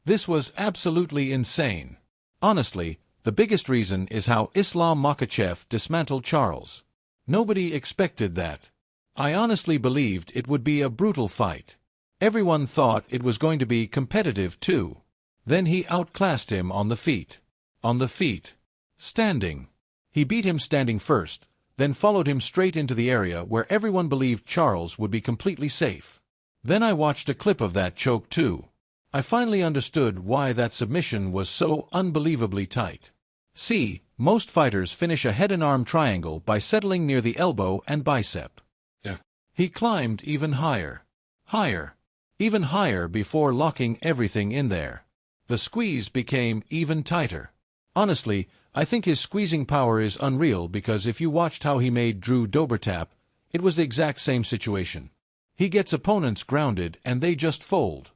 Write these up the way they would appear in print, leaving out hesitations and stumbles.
This was absolutely insane. Honestly, the biggest reason is how Islam Makhachev dismantled Charles. Nobody expected that. I honestly believed it would be a brutal fight. Everyone thought it was going to be competitive too. Then he outclassed him on the feet. On the feet. Standing. He beat him standing first, then followed him straight into the area where everyone believed Charles would be completely safe. Then I watched a clip of that choke too. I finally understood why that submission was so unbelievably tight. See, most fighters finish a head and arm triangle by settling near the elbow and bicep. Yeah. He climbed even higher. Higher. Even higher before locking everything in there. The squeeze became even tighter. Honestly, I think his squeezing power is unreal because if you watched how he made Drew Dober tap, it was the exact same situation. He gets opponents grounded and they just fold.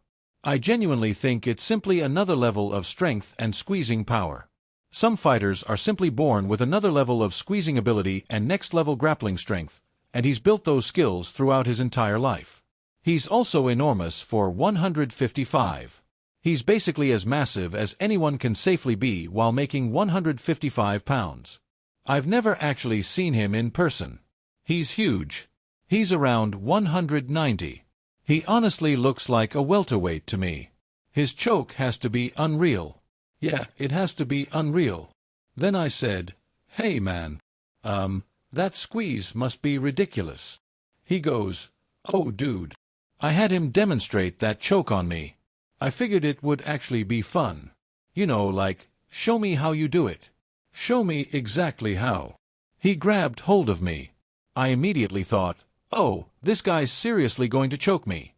I genuinely think it's simply another level of strength and squeezing power. Some fighters are simply born with another level of squeezing ability and next-level grappling strength, and he's built those skills throughout his entire life. He's also enormous for 155. He's basically as massive as anyone can safely be while making 155 pounds. I've never actually seen him in person. He's huge. He's around 190. He honestly looks like a welterweight to me. His choke has to be unreal. Yeah, it has to be unreal. Then I said, "Hey man, that squeeze must be ridiculous." He goes, "Oh dude." I had him demonstrate that choke on me. I figured it would actually be fun. You know, like, show me how you do it. Show me exactly how. He grabbed hold of me. I immediately thought, oh, this guy's seriously going to choke me.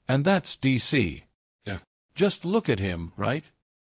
And that's DC. Yeah. Just look at him, right?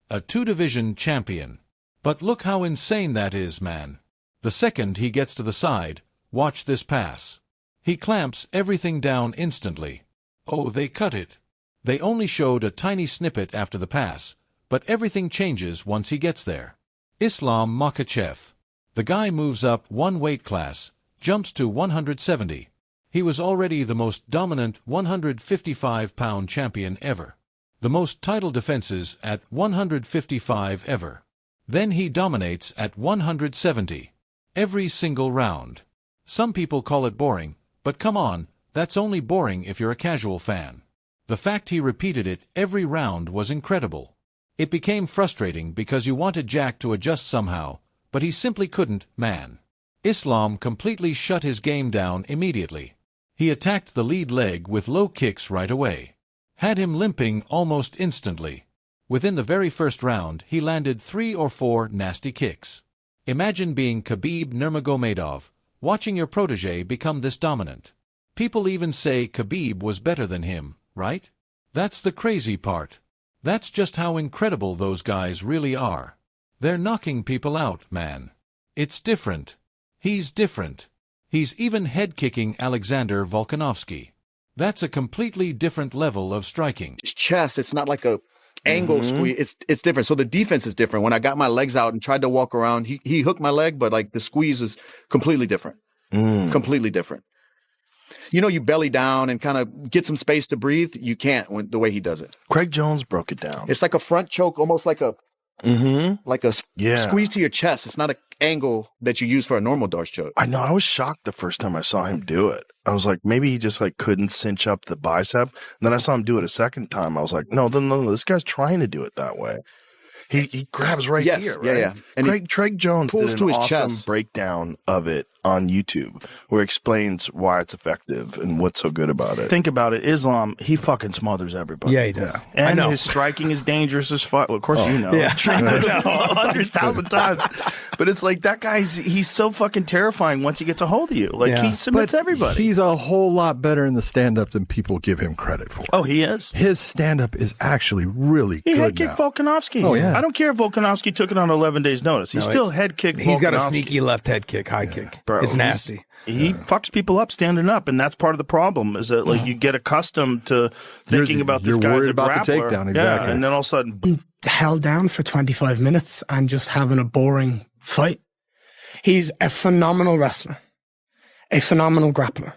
A 2-division champion. But look how insane that is, man. The second he gets to the side, watch this pass. He clamps everything down instantly. Oh, they cut it. They only showed a tiny snippet after the pass, but everything changes once he gets there. Islam Makhachev. The guy moves up one weight class, jumps to 170. He was already the most dominant 155-pound champion ever. The most title defenses at 155 ever. Then he dominates at 170. Every single round. Some people call it boring, but come on, that's only boring if you're a casual fan. The fact he repeated it every round was incredible. It became frustrating because you wanted Jack to adjust somehow, but he simply couldn't, man. Islam completely shut his game down immediately. He attacked the lead leg with low kicks right away. Had him limping almost instantly. Within the very first round, he landed 3 or 4 nasty kicks. Imagine being Khabib Nurmagomedov, watching your protege become this dominant. People even say Khabib was better than him, right? That's the crazy part. That's just how incredible those guys really are. They're knocking people out, man. It's different. He's different. He's even head-kicking Alexander Volkanovski. That's a completely different level of striking. His chest, it's not like a angle squeeze. It's different. So the defense is different. When I got my legs out and tried to walk around, he hooked my leg, but like the squeeze is completely different. Completely different. You know, you belly down and kind of get some space to breathe. You can't the way he does it. Craig Jones broke it down. It's like a front choke, almost like a squeeze to your chest. It's not an angle that you use for a normal Darce choke. I know. I was shocked the first time I saw him do it. I was like, maybe he just like couldn't cinch up the bicep. And then I saw him do it a second time. I was like, no, this guy's trying to do it that way. He grabs right here, right? Yeah. And Craig Jones did an awesome breakdown of it on YouTube where he explains why it's effective and what's so good about it. Think about it. Islam, he fucking smothers everybody. Yeah, he does. And I know. His striking is dangerous as fuck. Well, of course you know. Yeah. Trained with him 100,000 times. But it's like that he's so fucking terrifying once he gets a hold of you. Like he submits everybody. He's a whole lot better in the stand-up than people give him credit for. Oh, he is? His stand-up is actually really good. He head kicked Volkanovski. Oh, yeah. I don't care if Volkanovski took it on 11 days' notice. He still head kicked Volkanovski. He's got a sneaky left head kick, high kick. Bro, it's nasty. He fucks people up standing up, and that's part of the problem. Is that like you get accustomed to thinking about this guy's a grappler, the takedown, exactly. Yeah, and then all of a sudden, boom. Held down for 25 minutes and just having a boring fight. He's a phenomenal wrestler, a phenomenal grappler,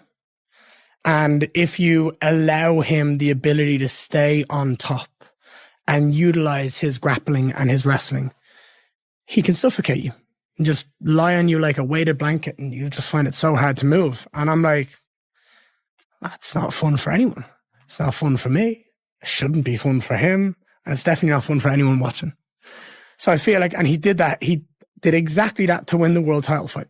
and if you allow him the ability to stay on top and utilize his grappling and his wrestling, he can suffocate you and just lie on you like a weighted blanket, and you just find it so hard to move. And I'm like, that's not fun for anyone. It's not fun for me. It shouldn't be fun for him. And it's definitely not fun for anyone watching. So I feel like, and he did that. He did exactly that to win the world title fight.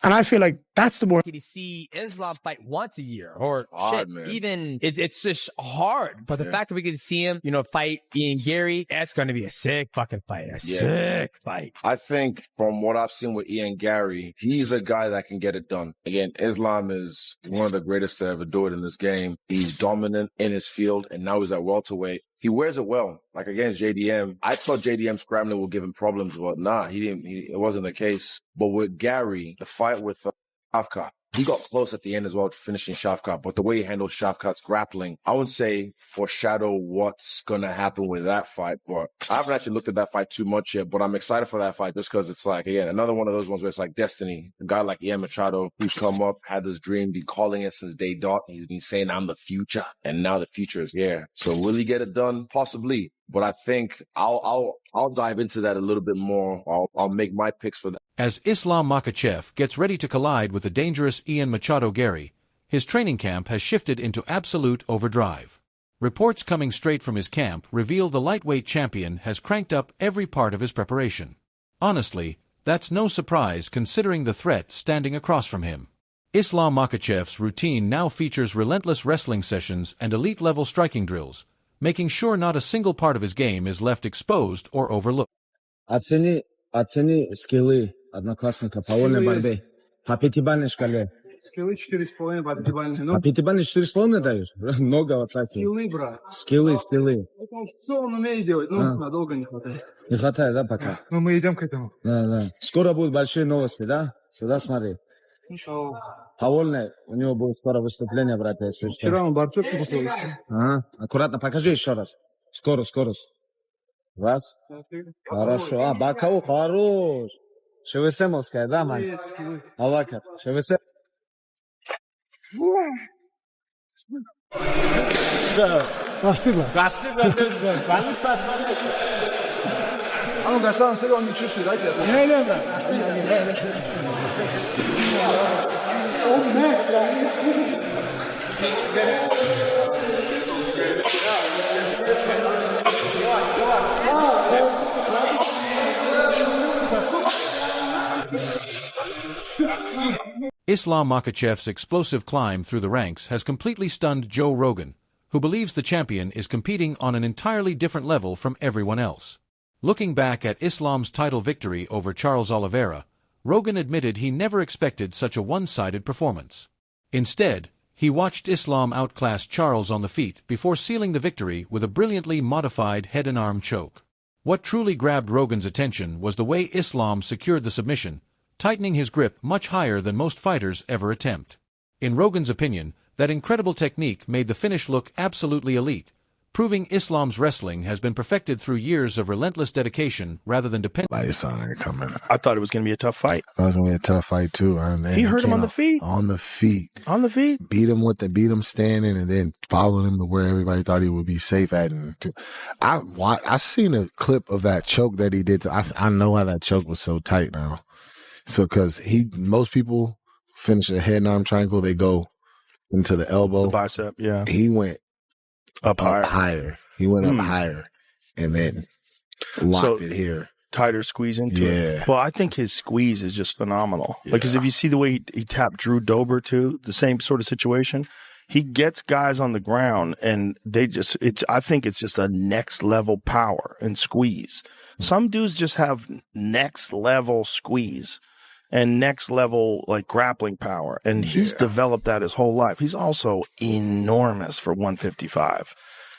And I feel like that's the work. To see Islam fight once a year, or hard, shit, man. even it's just hard. But the fact that we get to see him, fight Ian Garry, that's going to be a sick fucking fight. Sick fight. I think from what I've seen with Ian Garry, he's a guy that can get it done. Again, Islam is one of the greatest to ever do it in this game. He's dominant in his field, and now he's at welterweight. He wears it well. Like against JDM, I thought JDM scrambling would give him problems, but nah, he didn't. It wasn't the case. But with Garry, the fight with Shavkat, he got close at the end as well to finishing Shavkat, but the way he handled Shavkat's grappling, I wouldn't say foreshadow what's going to happen with that fight, but I haven't actually looked at that fight too much yet, but I'm excited for that fight just because it's like, again, another one of those ones where it's like destiny. A guy like Ian Machado, who's come up, had this dream, been calling it since day dot. He's been saying, I'm the future, and now the future is here. So will he get it done? Possibly. But I think I'll dive into that a little bit more. I'll make my picks for that. As Islam Makhachev gets ready to collide with the dangerous Ian Machado Garry, his training camp has shifted into absolute overdrive. Reports coming straight from his camp reveal the lightweight champion has cranked up every part of his preparation. Honestly, that's no surprise considering the threat standing across from him. Islam Makhachev's routine now features relentless wrestling sessions and elite-level striking drills, making sure not a single part of his game is left exposed or overlooked. Оцени скиллы одноклассника по вольной борьбе. По пятибалльной шкале. Скиллы 4,5 по пятибалльной. По пятибалльной 4,5 даешь? Много вот так. Скиллы, брат. Скиллы. Это все он умеет делать, надолго не хватает. Не хватает, да, пока? Но мы идем к этому. Да. Скоро будут большие новости, да? Сюда смотри. По вольной у него будет скоро выступление, брат, если что. Вчера он борцов купил. Аккуратно, покажи еще раз. Скорость. Раз. Хорошо. Бакау хорош. Шевесемовская, да, мать? Алакар. Шевесем. Гастырла. А ну, Гасан, смотри, он не чувствует, да, тебя? Не, Гастырла. Islam Makhachev's explosive climb through the ranks has completely stunned Joe Rogan, who believes the champion is competing on an entirely different level from everyone else. Looking back at Islam's title victory over Charles Oliveira, Rogan admitted he never expected such a one-sided performance. Instead, he watched Islam outclass Charles on the feet before sealing the victory with a brilliantly modified head and arm choke. What truly grabbed Rogan's attention was the way Islam secured the submission, tightening his grip much higher than most fighters ever attempt. In Rogan's opinion, that incredible technique made the finish look absolutely elite, proving Islam's wrestling has been perfected through years of relentless dedication rather than depending. I saw it coming. I thought it was going to be a tough fight. That was going to be a tough fight too. He hurt him on the feet. On the feet. Beat him standing, and then followed him to where everybody thought he would be safe at. And I seen a clip of that choke that he did. I know why that choke was so tight now. So, because most people finish a head and arm triangle, they go into the elbow, the bicep. Yeah, he went up higher. He went up higher, and then locked it here. Tighter squeeze into it. Well, I think his squeeze is just phenomenal. Yeah. Like, because if you see the way he tapped Drew Dober too, the same sort of situation. He gets guys on the ground, and I think it's just a next level power and squeeze. Some dudes just have next level squeeze and next level like grappling power, and he's developed that his whole life. He's also enormous for 155.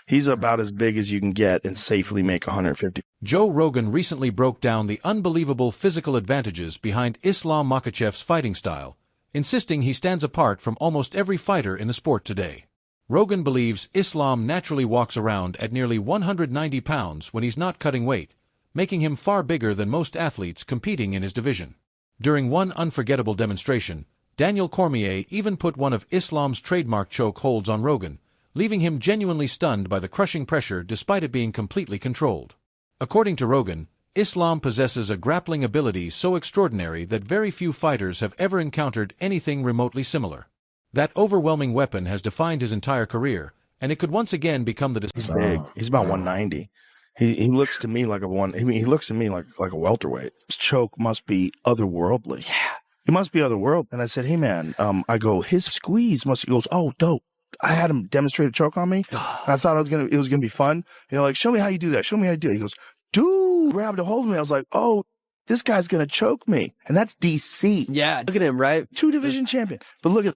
He's about as big as you can get and safely make 150. Joe Rogan recently broke down the unbelievable physical advantages behind Islam Makhachev's fighting style, insisting he stands apart from almost every fighter in the sport today. Rogan believes Islam naturally walks around at nearly 190 pounds when he's not cutting weight, making him far bigger than most athletes competing in his division. During one unforgettable demonstration, Daniel Cormier even put one of Islam's trademark choke holds on Rogan, leaving him genuinely stunned by the crushing pressure despite it being completely controlled. According to Rogan, Islam possesses a grappling ability so extraordinary that very few fighters have ever encountered anything remotely similar. That overwhelming weapon has defined his entire career, and it could once again become the... He's big. He's about 190. He looks to me like he looks to me like a welterweight. His choke must be otherworldly. Yeah. He must be otherworldly. And I said, hey man, I go, his squeeze must, he goes, oh, dope. I had him demonstrate a choke on me. And I thought it was gonna be fun. You know, like, show me how you do that. Show me how you do it. He goes, dude, grabbed a hold of me. I was like, oh, this guy's gonna choke me. And that's DC. Yeah, look at him, right? 2-division champion. But look at,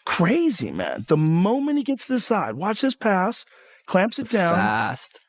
crazy, man. The moment he gets to the side, watch this pass, clamps it down. Fast.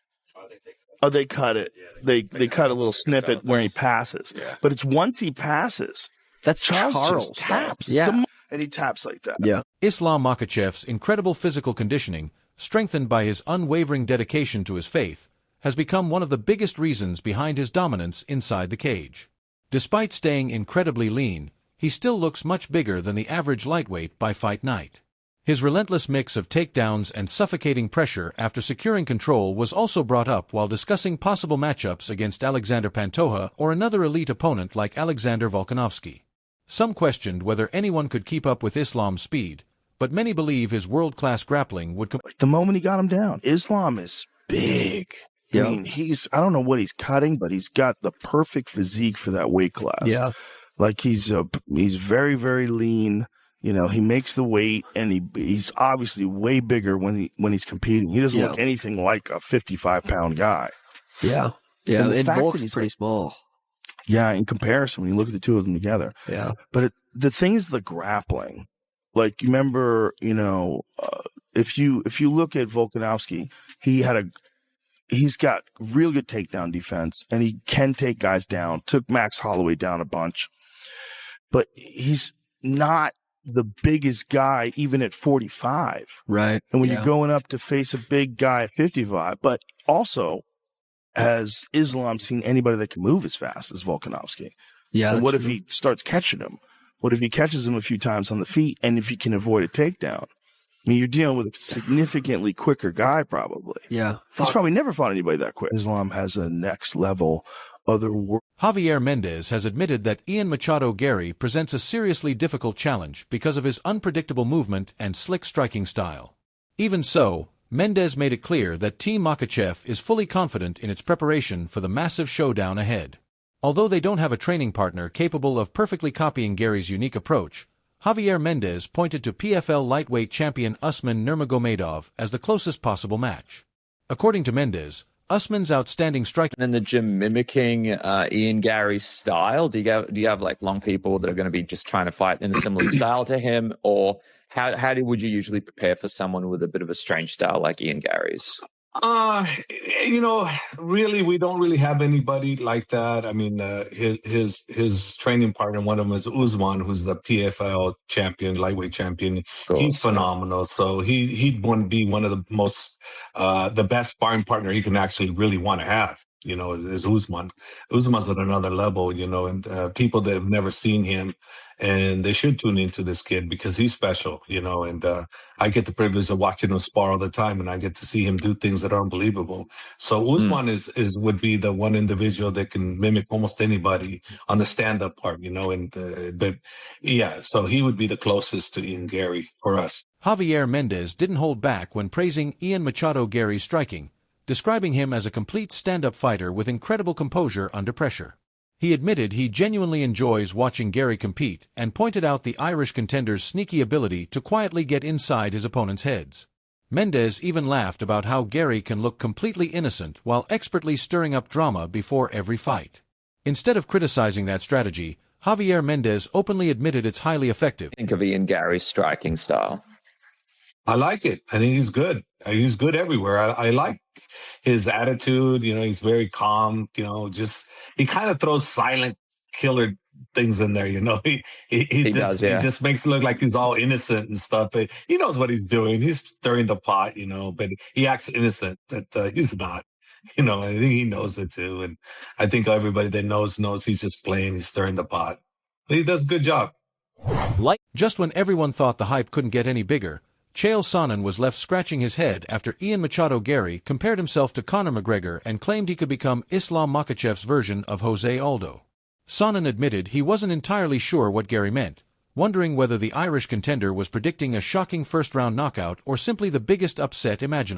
Oh, they cut it. They cut a little snippet where he passes. But it's once he passes. That's Charles just taps. Yeah. And he taps like that. Yeah. Islam Makhachev's incredible physical conditioning, strengthened by his unwavering dedication to his faith, has become one of the biggest reasons behind his dominance inside the cage. Despite staying incredibly lean, he still looks much bigger than the average lightweight by fight night. His relentless mix of takedowns and suffocating pressure after securing control was also brought up while discussing possible matchups against Alexander Pantoja or another elite opponent like Alexander Volkanovski. Some questioned whether anyone could keep up with Islam's speed, but many believe his world-class grappling would... The moment he got him down, Islam is big. Yeah. I mean, I don't know what he's cutting, but he's got the perfect physique for that weight class. Yeah. Like he's very, very lean. You know, he makes the weight, and he's obviously way bigger when he's competing. He doesn't look anything like a 55-pound guy. Yeah. Yeah. And Volk's pretty small. Yeah, in comparison, when you look at the two of them together. Yeah. But the thing is the grappling. Like, you remember, you know, if you look at Volkanovski, he's got real good takedown defense, and he can take guys down. Took Max Holloway down a bunch. But he's not the biggest guy even at 45. Right. And when you're going up to face a big guy at 55, but also has Islam seen anybody that can move as fast as Volkanovski? Yeah. And what if he starts catching him? What if he catches him a few times on the feet, and if he can avoid a takedown? I mean, you're dealing with a significantly quicker guy, probably. Yeah. He's probably never fought anybody that quick. Islam has a next level Javier Mendez has admitted that Ian Machado Garry presents a seriously difficult challenge because of his unpredictable movement and slick striking style. Even so, Mendez made it clear that Team Makhachev is fully confident in its preparation for the massive showdown ahead. Although they don't have a training partner capable of perfectly copying Garry's unique approach, Javier Mendez pointed to PFL lightweight champion Usman Nurmagomedov as the closest possible match. According to Mendez, Usman's outstanding striking in the gym mimicking Ian Garry's style. Do you have like long people that are going to be just trying to fight in a similar style to him, or would you usually prepare for someone with a bit of a strange style like Ian Garry's? You know, really, we don't really have anybody like that. I mean, his training partner, one of them is Usman, who's the PFL champion, lightweight champion. Cool. He's phenomenal. So he'd want to be one of the most, the best sparring partner he can actually really want to have. You know, is Usman. Usman's at another level. You know, and people that have never seen him, and they should tune into this kid because he's special. You know, and I get the privilege of watching him spar all the time, and I get to see him do things that are unbelievable. So Usman would be the one individual that can mimic almost anybody on the stand-up part. You know, and but yeah, so he would be the closest to Ian Garry for us. Javier Mendez didn't hold back when praising Ian Machado Garry's striking, describing him as a complete stand-up fighter with incredible composure under pressure. He admitted he genuinely enjoys watching Garry compete and pointed out the Irish contender's sneaky ability to quietly get inside his opponent's heads. Mendez even laughed about how Garry can look completely innocent while expertly stirring up drama before every fight. Instead of criticizing that strategy, Javier Mendez openly admitted it's highly effective. Think of Ian Garry's striking style. I like it. I think he's good. He's good everywhere. I like his attitude. You know, he's very calm. You know, just he kind of throws silent killer things in there. You know, he just makes it look like he's all innocent and stuff. But he knows what he's doing. He's stirring the pot. You know, but he acts innocent. But he's not. You know, I think he knows it too. And I think everybody that knows he's just playing. He's stirring the pot. But he does a good job. Just when everyone thought the hype couldn't get any bigger, Chael Sonnen was left scratching his head after Ian Machado Garry compared himself to Conor McGregor and claimed he could become Islam Makhachev's version of Jose Aldo. Sonnen admitted he wasn't entirely sure what Garry meant, wondering whether the Irish contender was predicting a shocking first-round knockout or simply the biggest upset imaginable.